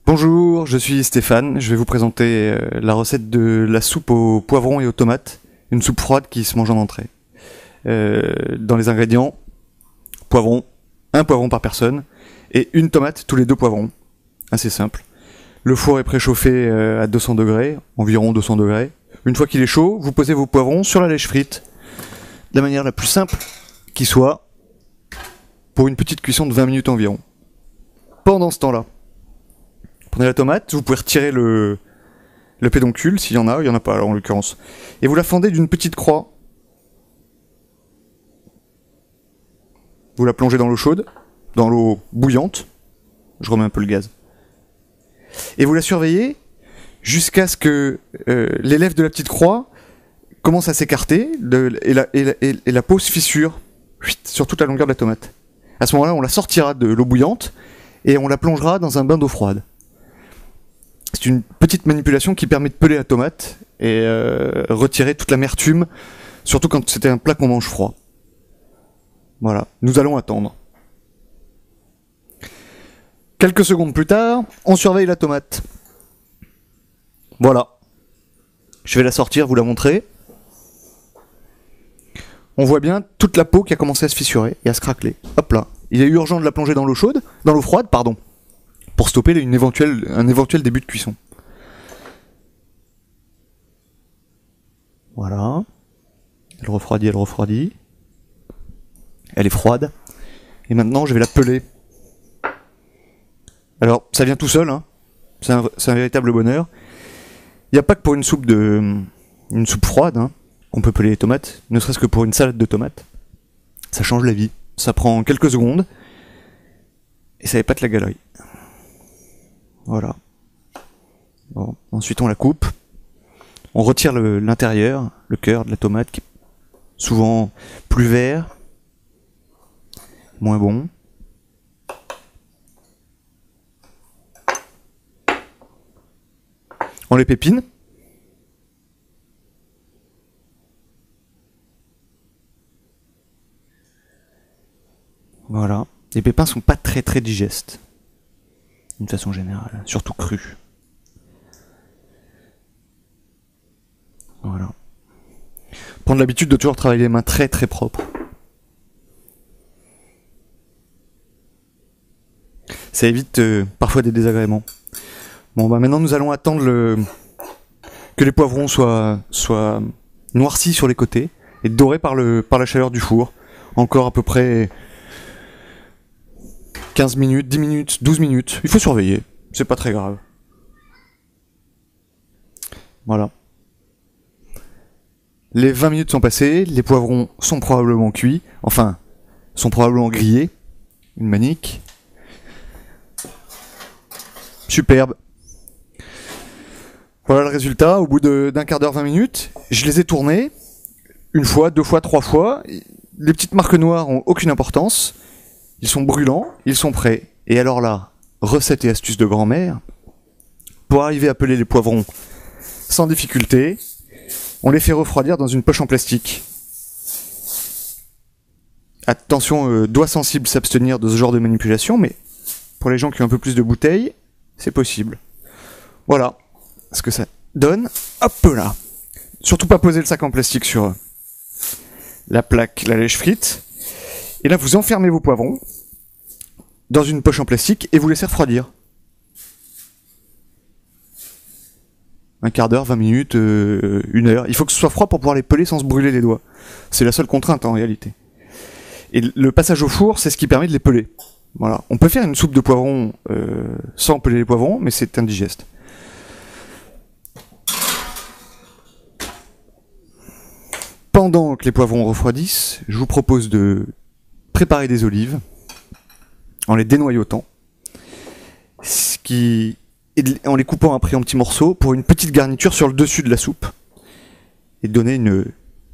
Bonjour, je suis Stéphane, je vais vous présenter la recette de la soupe aux poivrons et aux tomates, une soupe froide qui se mange en entrée. Dans les ingrédients, poivron, un poivron par personne, et une tomate tous les 2 poivrons, assez simple. Le four est préchauffé à 200 degrés, environ 200 degrés. Une fois qu'il est chaud, vous posez vos poivrons sur la lèche frite, de la manière la plus simple qui soit, pour une petite cuisson de 20 minutes environ. Pendant ce temps-là, prenez la tomate, vous pouvez retirer le pédoncule, s'il y en a pas en l'occurrence. Et vous la fendez d'une petite croix. Vous la plongez dans l'eau chaude, dans l'eau bouillante. Je remets un peu le gaz. Et vous la surveillez jusqu'à ce que les lèvres de la petite croix commencent à s'écarter et la peau se fissure sur toute la longueur de la tomate. À ce moment-là, on la sortira de l'eau bouillante et on la plongera dans un bain d'eau froide. C'est une petite manipulation qui permet de peler la tomate et retirer toute l'amertume, surtout quand c'était un plat qu'on mange froid. Voilà, nous allons attendre. Quelques secondes plus tard, on surveille la tomate. Voilà. Je vais la sortir, vous la montrer. On voit bien toute la peau qui a commencé à se fissurer et à se craqueler. Hop là. Il est urgent de la plonger dans l'eau chaude, dans l'eau froide, pardon, pour stopper un éventuel début de cuisson. Voilà. Elle refroidit, elle refroidit. Elle est froide. Et maintenant, je vais la peler. Alors, ça vient tout seul, hein. C'est un véritable bonheur. Il n'y a pas que pour une soupe froide, hein, qu'on peut peler les tomates, ne serait-ce que pour une salade de tomates. Ça change la vie. Ça prend quelques secondes. Et ça épate la galerie. Voilà. Bon. Ensuite, on la coupe. On retire l'intérieur, le cœur de la tomate, qui est souvent plus vert, moins bon. On les pépine. Voilà. Les pépins sont pas très digestes, d'une façon générale, surtout crus. Voilà. Prendre l'habitude de toujours travailler les mains très propres. Ça évite parfois des désagréments. Bon, bah maintenant nous allons attendre que les poivrons soient noircis sur les côtés et dorés par la chaleur du four. Encore à peu près 15 minutes, 10 minutes, 12 minutes. Il faut surveiller, c'est pas très grave. Voilà. Les 20 minutes sont passées, les poivrons sont probablement cuits, enfin, sont probablement grillés. Une manique. Superbe. Voilà le résultat, au bout d'un quart d'heure, 20 minutes, je les ai tournés, une fois, 2 fois, 3 fois. Les petites marques noires ont aucune importance, ils sont brûlants, ils sont prêts. Et alors là, recette et astuce de grand-mère, pour arriver à peler les poivrons sans difficulté, on les fait refroidir dans une poche en plastique. Attention, doigts sensibles s'abstenir de ce genre de manipulation, mais pour les gens qui ont un peu plus de bouteilles, c'est possible. Voilà ce que ça donne. Hop là. Surtout pas poser le sac en plastique sur la plaque, la lèche frite. Et là, vous enfermez vos poivrons dans une poche en plastique et vous laissez refroidir. Un quart d'heure, 20 minutes, 1 heure. Il faut que ce soit froid pour pouvoir les peler sans se brûler les doigts. C'est la seule contrainte en réalité. Et le passage au four, c'est ce qui permet de les peler. Voilà. On peut faire une soupe de poivrons sans peler les poivrons, mais c'est indigeste. Pendant que les poivrons refroidissent, je vous propose de préparer des olives en les dénoyautant, en les coupant après en petits morceaux pour une petite garniture sur le dessus de la soupe et donner une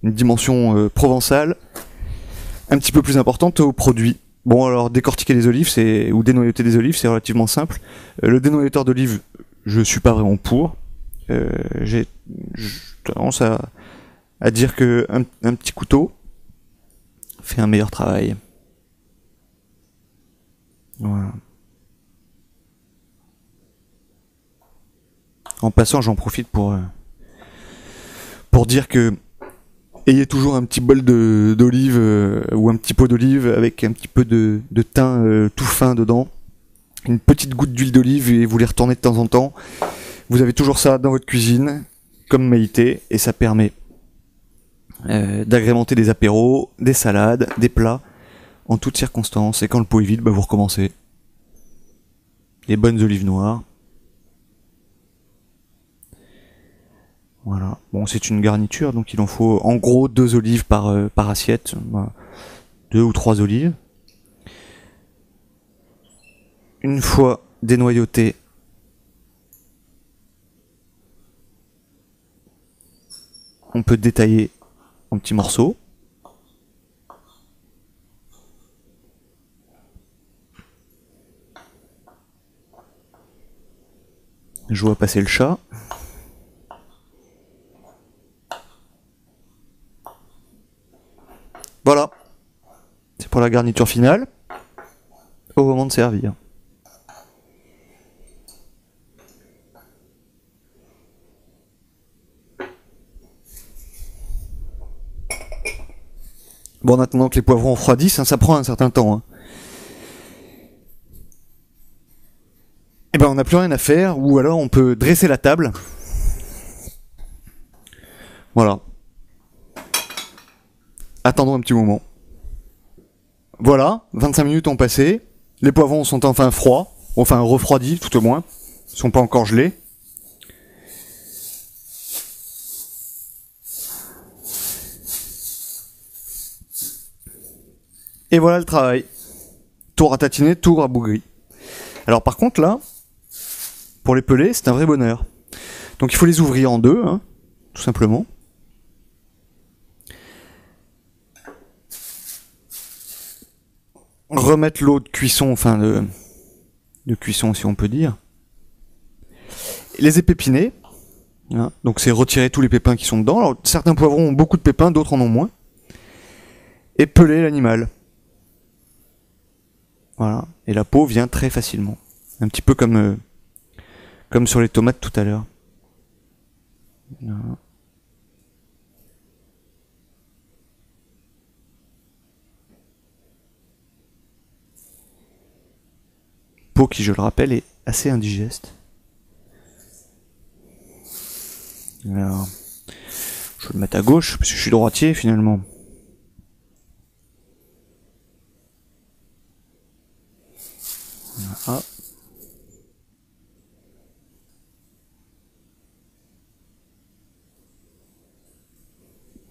dimension provençale un petit peu plus importante au produit. Bon, alors décortiquer les olives ou dénoyauter des olives, c'est relativement simple. Le dénoyauteur d'olives, je suis pas vraiment pour. J'ai tendance à dire que un petit couteau fait un meilleur travail. Voilà. En passant, j'en profite pour dire que ayez toujours un petit bol d'olive ou un petit pot d'olive avec un petit peu de thym tout fin dedans, une petite goutte d'huile d'olive et vous les retournez de temps en temps. Vous avez toujours ça dans votre cuisine comme maïté et ça permet d'agrémenter des apéros, des salades, des plats en toutes circonstances. Et quand le pot est vide, bah, vous recommencez. Des bonnes olives noires. Voilà. Bon, c'est une garniture, donc il en faut en gros 2 olives par assiette. Voilà. 2 ou 3 olives. Une fois dénoyautées, on peut détailler en petits morceaux. Je vois passer le chat. Voilà. C'est pour la garniture finale. Au moment de servir. Bon, maintenant que les poivrons refroidissent, ça prend un certain temps. Et ben, on n'a plus rien à faire, ou alors on peut dresser la table. Voilà. Attendons un petit moment. Voilà, 25 minutes ont passé. Les poivrons sont enfin froids, enfin refroidis tout au moins. Ils sont pas encore gelés. Et voilà le travail. Tout ratatiné, tout rabougri. Alors par contre là, pour les peler, c'est un vrai bonheur. Donc il faut les ouvrir en deux, tout simplement. Remettre l'eau de cuisson, enfin de cuisson si on peut dire. Les épépiner. Donc c'est retirer tous les pépins qui sont dedans. Alors certains poivrons ont beaucoup de pépins, d'autres en ont moins. Et peler l'animal. Voilà. Et la peau vient très facilement. Un petit peu comme sur les tomates tout à l'heure. Voilà. Peau qui, je le rappelle, est assez indigeste. Alors, je vais le mettre à gauche, parce que je suis droitier finalement. Voilà.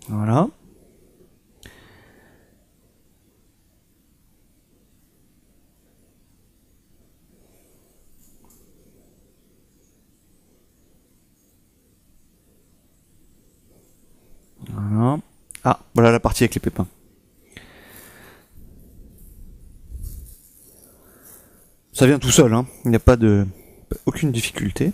Voilà. Voilà. Ah, voilà la partie avec les pépins. Ça vient tout seul, il n'y a pas aucune difficulté.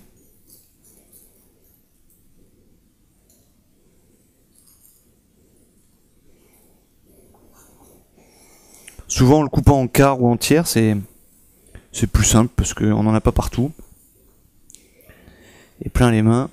Souvent, en le coupant en quart ou en tiers, c'est plus simple parce qu'on n'en a pas partout. Et plein les mains.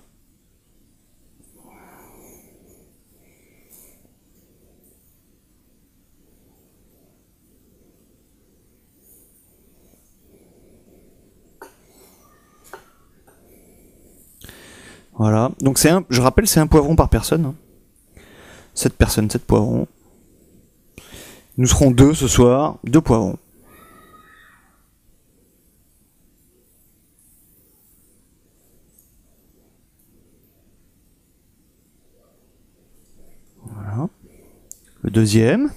Voilà. Donc je rappelle, c'est un poivron par personne. 7 personnes, 7 poivrons. Nous serons 2 ce soir, 2 poivrons. Voilà. Le deuxième.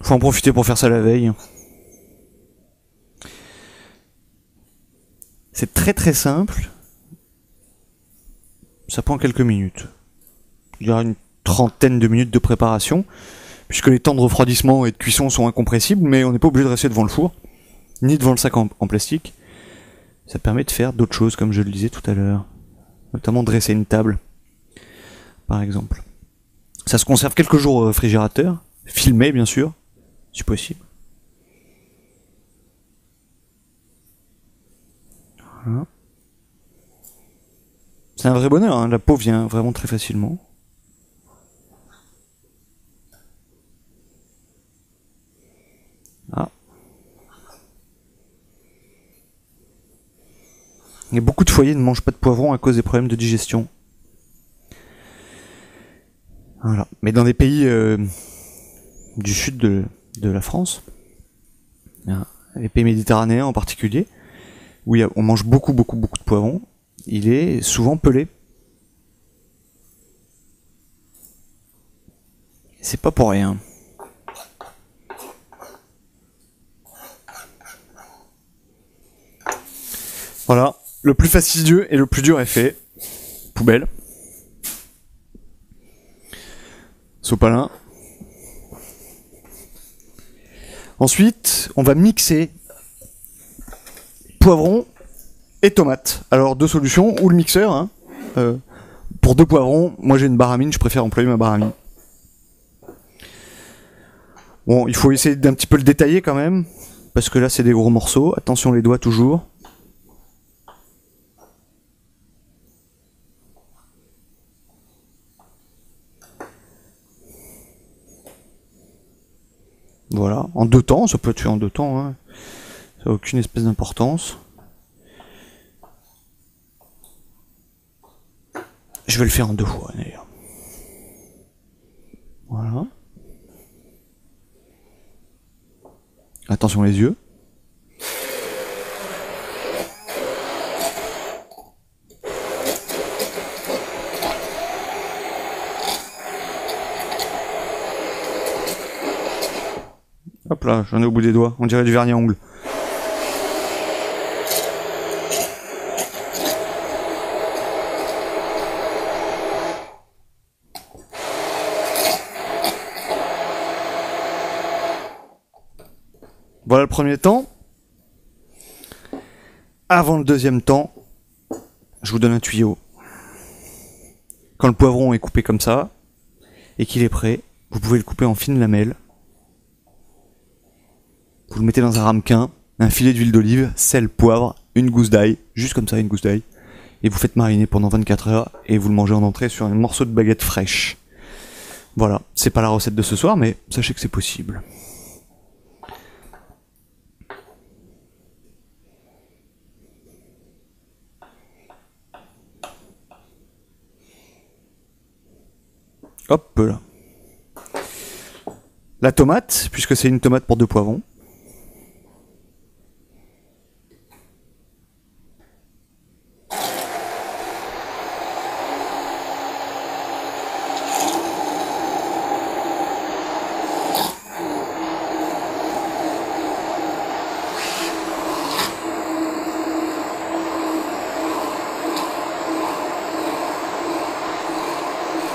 Faut en profiter pour faire ça la veille. C'est très très simple. Ça prend quelques minutes. Il y aura une trentaine de minutes de préparation, puisque les temps de refroidissement et de cuisson sont incompressibles, mais on n'est pas obligé de rester devant le four, ni devant le sac en plastique. Ça permet de faire d'autres choses, comme je le disais tout à l'heure. Notamment dresser une table, par exemple. Ça se conserve quelques jours au réfrigérateur, filmé bien sûr, si possible. Voilà. C'est un vrai bonheur, hein. La peau vient vraiment très facilement. Ah. Et beaucoup de foyers ne mangent pas de poivrons à cause des problèmes de digestion. Voilà. Mais dans des pays du sud de la France, les pays méditerranéens en particulier, où on mange beaucoup de poivrons, il est souvent pelé. C'est pas pour rien. Voilà, le plus fastidieux et le plus dur est fait. Poubelle. Sopalin. Ensuite, on va mixer poivron et tomates. Alors, deux solutions, ou le mixeur. Hein. Pour 2 poivrons, moi j'ai une baramine, je préfère employer ma baramine. Bon, il faut essayer d'un petit peu le détailler quand même, parce que là c'est des gros morceaux. Attention les doigts toujours. Voilà, en 2 temps, ça peut être fait en 2 temps, hein. Ça n'a aucune espèce d'importance. Je vais le faire en 2 fois d'ailleurs. Voilà. Attention les yeux. Hop là, j'en ai au bout des doigts, on dirait du vernis à ongles. Voilà le premier temps. Avant le deuxième temps, je vous donne un tuyau. Quand le poivron est coupé comme ça, et qu'il est prêt, vous pouvez le couper en fines lamelles. Vous le mettez dans un ramequin, un filet d'huile d'olive, sel, poivre, une gousse d'ail, juste comme ça une gousse d'ail, et vous faites mariner pendant 24 heures, et vous le mangez en entrée sur un morceau de baguette fraîche. Voilà, c'est pas la recette de ce soir, mais sachez que c'est possible. Hop là. La tomate, puisque c'est une tomate pour 2 poivrons.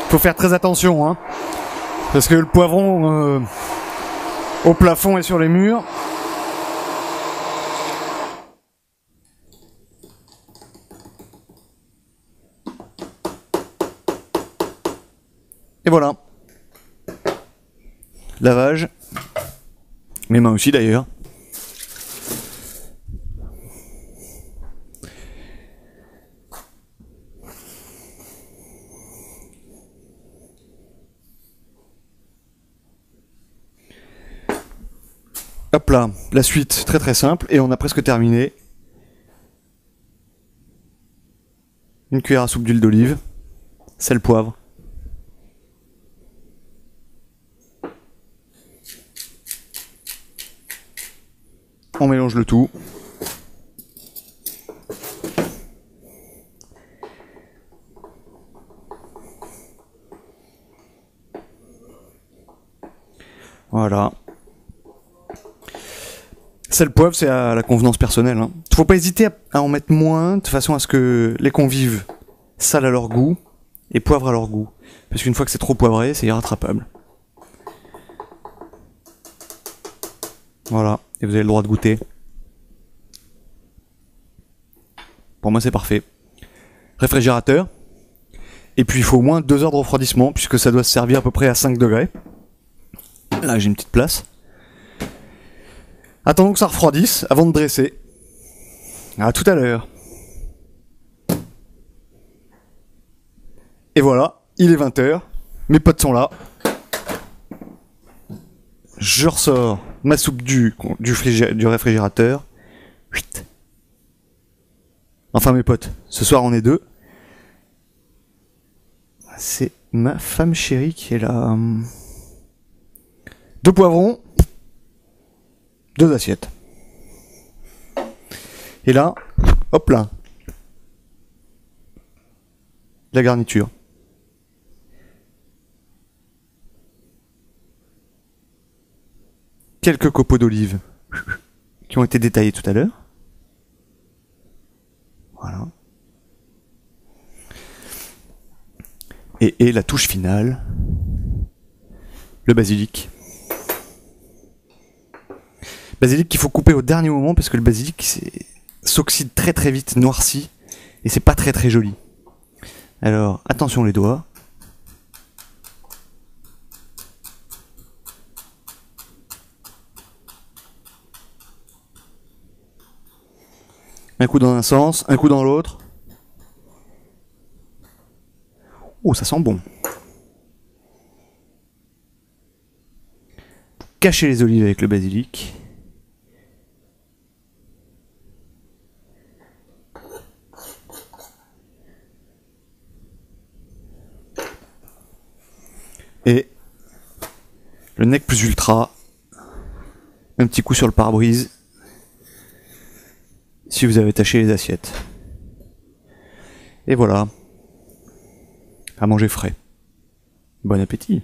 Faut faire très attention, hein, parce que le poivron au plafond et sur les murs. Et voilà. Lavage. Mes mains aussi d'ailleurs. Hop là, la suite, très simple, et on a presque terminé. Une cuillère à soupe d'huile d'olive, sel, poivre. On mélange le tout. Voilà. Sel, poivre, c'est à la convenance personnelle. Hein. Faut pas hésiter à en mettre moins, de façon à ce que les convives salent à leur goût et poivrent à leur goût. Parce qu'une fois que c'est trop poivré, c'est irrattrapable. Voilà, et vous avez le droit de goûter. Pour moi, c'est parfait. Réfrigérateur. Et puis il faut au moins 2 heures de refroidissement, puisque ça doit se servir à peu près à 5 degrés. Là j'ai une petite place. Attendons que ça refroidisse avant de dresser. À tout à l'heure. Et voilà, il est 20h. Mes potes sont là. Je ressors ma soupe du réfrigérateur. Chut. Enfin mes potes, ce soir on est 2. C'est ma femme chérie qui est là. 2 poivrons. 2 assiettes. Et là, hop là. La garniture. Quelques copeaux d'olives qui ont été détaillés tout à l'heure. Voilà. Et la touche finale, le basilic. Basilic qu'il faut couper au dernier moment parce que le basilic s'oxyde très très vite, noircit, et c'est pas très très joli. Alors attention les doigts. Un coup dans un sens, un coup dans l'autre. Oh, ça sent bon. Cachez les olives avec le basilic. Et le nec plus ultra. Un petit coup sur le pare-brise. Si vous avez taché les assiettes. Et voilà. À manger frais. Bon appétit.